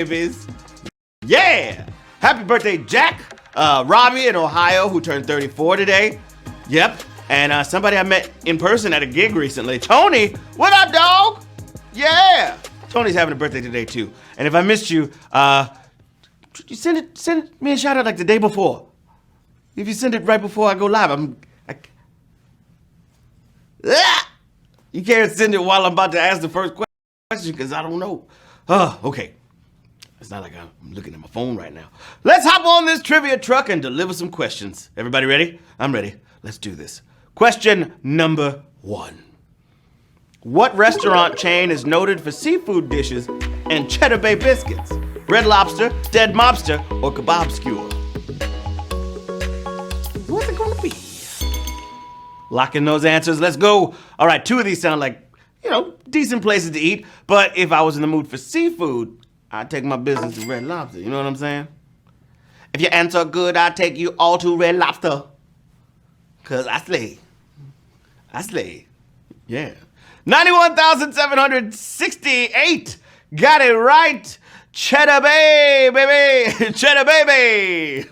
babies. Yeah! Happy birthday, Jack. Robbie in Ohio, who turned 34 today. Yep. And somebody I met in person at a gig recently. Tony, what up, dog? Yeah! Tony's having a birthday today, too. And if I missed you, send me a shout out like the day before. If you send it right before I go live, you can't send it while I'm about to ask the first question because I don't know. Okay. It's not like I'm looking at my phone right now. Let's hop on this trivia truck and deliver some questions. Everybody ready? I'm ready. Let's do this. Question number 1. What restaurant chain is noted for seafood dishes and Cheddar Bay biscuits? Red Lobster, Dead Mobster, or Kebab Skewer? What's it gonna be? Lock in those answers. Let's go. All right, 2 of these sound like, decent places to eat. But if I was in the mood for seafood, I'd take my business to Red Lobster. You know what I'm saying? If you answer good, I'd take you all to Red Lobster. Cause I slay. Yeah. 91,768. Got it right. Cheddar Bay, baby. Cheddar baby.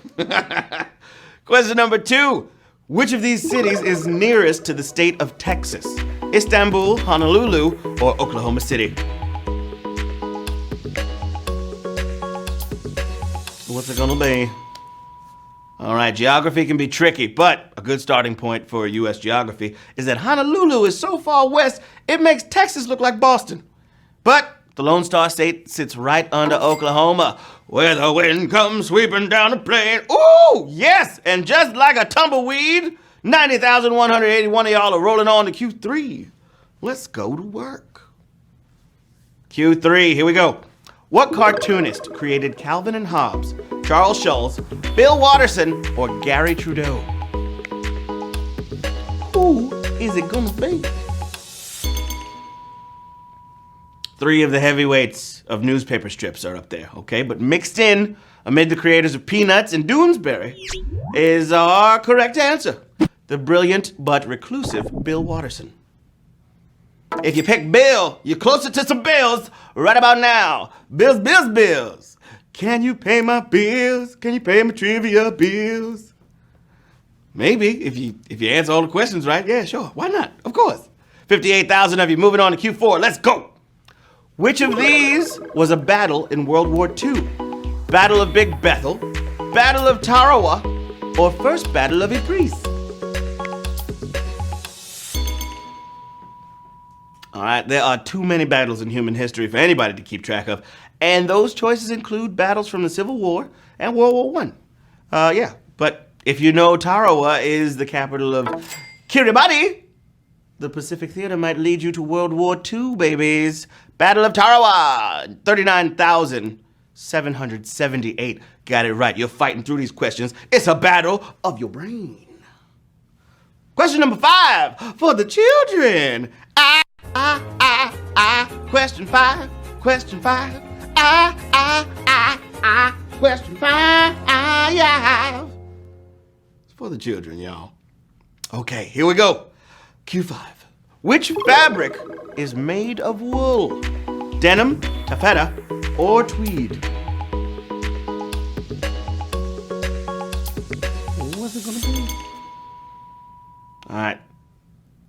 Question number 2. Which of these cities is nearest to the state of Texas? Istanbul, Honolulu, or Oklahoma City? What's it gonna be? All right, geography can be tricky, but a good starting point for U.S. geography is that Honolulu is so far west, it makes Texas look like Boston. But the Lone Star State sits right under Oklahoma, where the wind comes sweeping down the plain. Ooh, yes! And just like a tumbleweed, 90,181 of y'all are rolling on to Q3. Let's go to work. Q3, here we go. What cartoonist created Calvin and Hobbes, Charles Schultz, Bill Watterson, or Gary Trudeau? Who is it gonna be? 3 of the heavyweights of newspaper strips are up there, okay? But mixed in, amid the creators of Peanuts and Doonesbury, is our correct answer. The brilliant but reclusive Bill Watterson. If you pick Bill, you're closer to some bills right about now. Bills. Can you pay my bills? Can you pay my trivia bills? Maybe, if you answer all the questions right. Yeah, sure. Why not? Of course. 58,000 of you. Moving on to Q4. Let's go. Which of these was a battle in World War II? Battle of Big Bethel, Battle of Tarawa, or First Battle of Ypres? All right, there are too many battles in human history for anybody to keep track of, and those choices include battles from the Civil War and World War I. Yeah, but if you know Tarawa is the capital of Kiribati, the Pacific Theater might lead you to World War II, babies. Battle of Tarawa, 39,778. Got it right. You're fighting through these questions. It's a battle of your brain. Question number 5 for the children. Question 5. Question 5. Question 5. Yeah. It's for the children, y'all. Okay, here we go. Q5. Which fabric is made of wool? Denim, taffeta, or tweed? What's it gonna be? All right.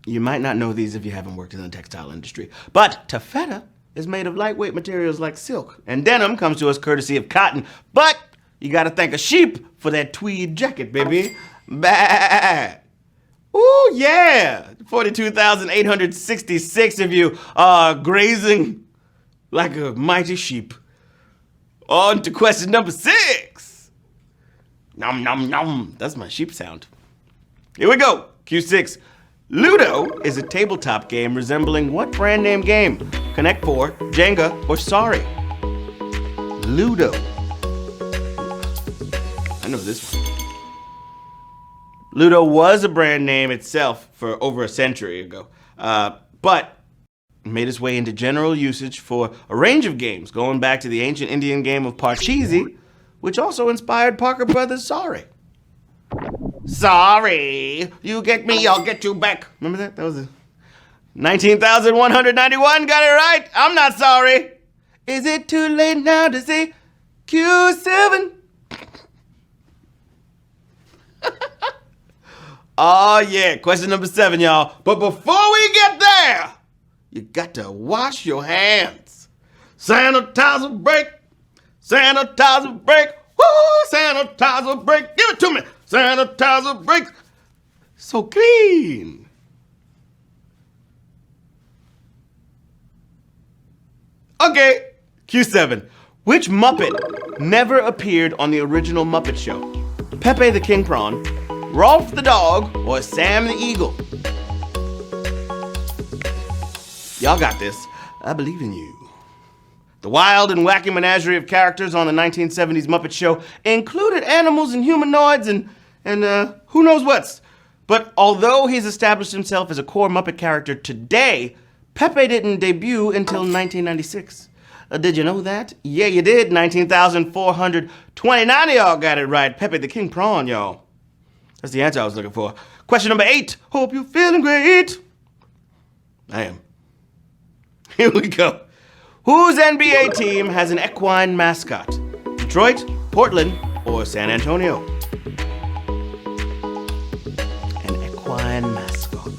You might not know these if you haven't worked in the textile industry, but taffeta is made of lightweight materials like silk, and denim comes to us courtesy of cotton, but you gotta thank a sheep for that tweed jacket, baby. Bad. Ooh, yeah. 42,866 of you are grazing like a mighty sheep. On to question number 6. Nom, nom, nom. That's my sheep sound. Here we go. Q6. Ludo is a tabletop game resembling what brand name game? Connect 4, Jenga, or Sorry? Ludo. I know this one. Ludo was a brand name itself for over a century ago, but made its way into general usage for a range of games, going back to the ancient Indian game of Parcheesi, which also inspired Parker Brothers' Sorry. Sorry, you get me, I'll get you back. Remember that? That was 19,191, got it right. I'm not sorry. Is it too late now to say Q7? Oh yeah, question number 7, y'all. But before we get there, you got to wash your hands. Sanitizer break. Sanitizer break. Woo! Sanitizer break. Give it to me. Sanitizer break. So clean. Okay, Q7. Which Muppet never appeared on the original Muppet Show? Pepe the King Prawn, Rolf the Dog, or Sam the Eagle? Y'all got this. I believe in you. The wild and wacky menagerie of characters on the 1970s Muppet Show included animals and humanoids and who knows what's. But although he's established himself as a core Muppet character today, Pepe didn't debut until 1996. Did you know that? Yeah, you did. 19,429 of y'all got it right. Pepe the King Prawn, y'all. That's the answer I was looking for. Question number 8. Hope you're feeling great. I am. Here we go. Whose NBA team has an equine mascot? Detroit, Portland, or San Antonio? An equine mascot.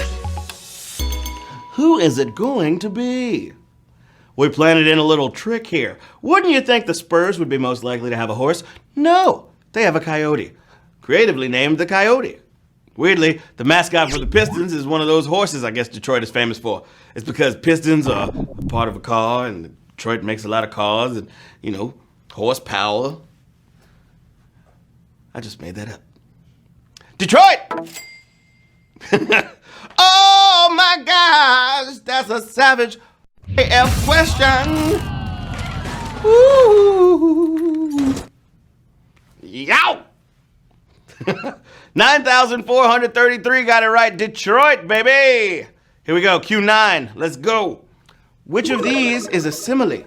Who is it going to be? We planted in a little trick here. Wouldn't you think the Spurs would be most likely to have a horse? No, they have a coyote. Creatively named the Coyote. Weirdly, the mascot for the Pistons is one of those horses I guess Detroit is famous for. It's because Pistons are a part of a car, and Detroit makes a lot of cars, and, you know, horsepower. I just made that up. Detroit! Oh my gosh, that's a savage AF question. Woo! Yow! 9,433 got it right. Detroit, baby. Here we go. Q9. Let's go. Which of these is a simile?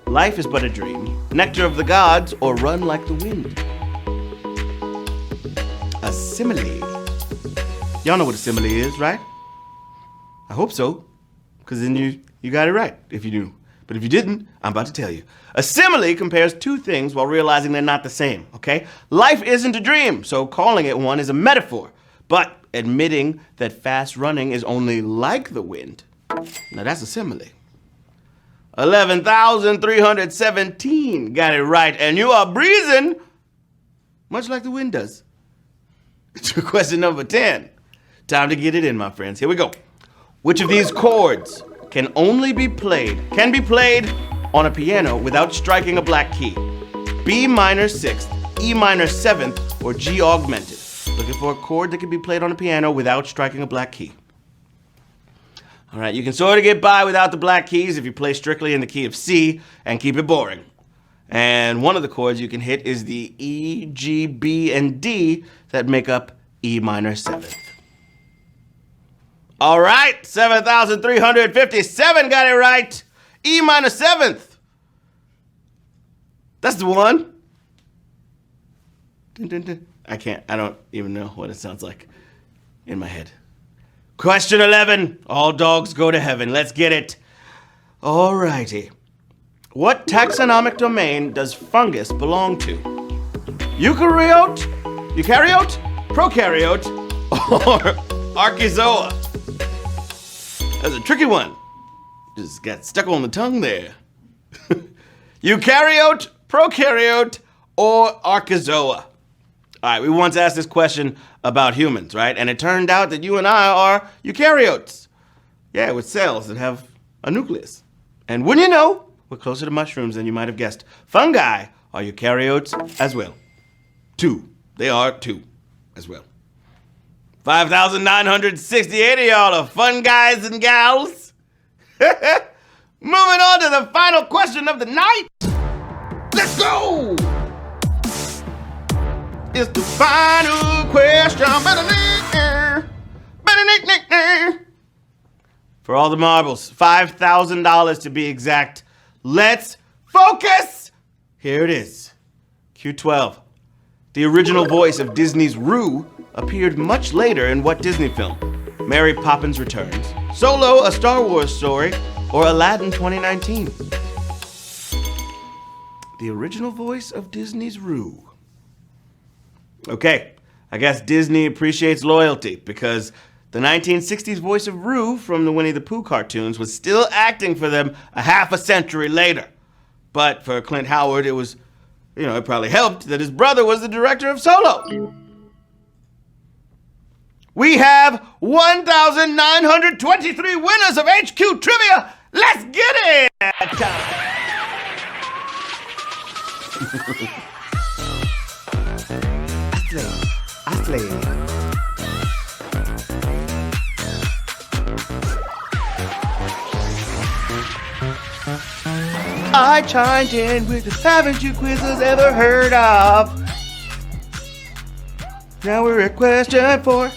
Life is but a dream, nectar of the gods, or run like the wind? A simile. Y'all know what a simile is, right? I hope so, because then you got it right if you knew. But if you didn't, I'm about to tell you. A simile compares two things while realizing they're not the same, okay? Life isn't a dream, so calling it one is a metaphor. But admitting that fast running is only like the wind, now that's a simile. 11,317 got it right, and you are breezing much like the wind does. Question number 10. Time to get it in, my friends. Here we go. Which of these chords can be played on a piano without striking a black key? B minor 6th, E minor 7th, or G augmented? Looking for a chord that can be played on a piano without striking a black key. All right, you can sort of get by without the black keys if you play strictly in the key of C and keep it boring. And one of the chords you can hit is the E, G, B, and D that make up E minor 7th. All right, 7,357 got it right. E minor 7th. That's the one. Dun, dun, dun. I don't even know what it sounds like in my head. Question 11. All dogs go to heaven. Let's get it. All righty. What taxonomic domain does fungus belong to? Eukaryote, prokaryote, or archaeozoa? That's a tricky one. Just got stuck on the tongue there. Eukaryote, prokaryote, or archaeozoa? All right, we once asked this question about humans, right? And it turned out that you and I are eukaryotes. Yeah, with cells that have a nucleus. And wouldn't you know, we're closer to mushrooms than you might have guessed. Fungi are eukaryotes as well. They are two as well. 5,968 of y'all are fun guys and gals. Moving on to the final question of the night. Let's go! It's the final question. For all the marbles, $5,000 to be exact. Let's focus! Here it is. Q12. The original voice of Disney's Roo appeared much later in what Disney film? Mary Poppins Returns, Solo, A Star Wars Story, or Aladdin 2019? the original voice of Disney's Roo. Okay, I guess Disney appreciates loyalty because the 1960s voice of Roo from the Winnie the Pooh cartoons was still acting for them a half a century later. But for Clint Howard, it was, it probably helped that his brother was the director of Solo. We have 1,923 winners of HQ Trivia. Let's get it! I slay. I chimed in with the haven't you quizzes ever heard of? Now we're at question 4.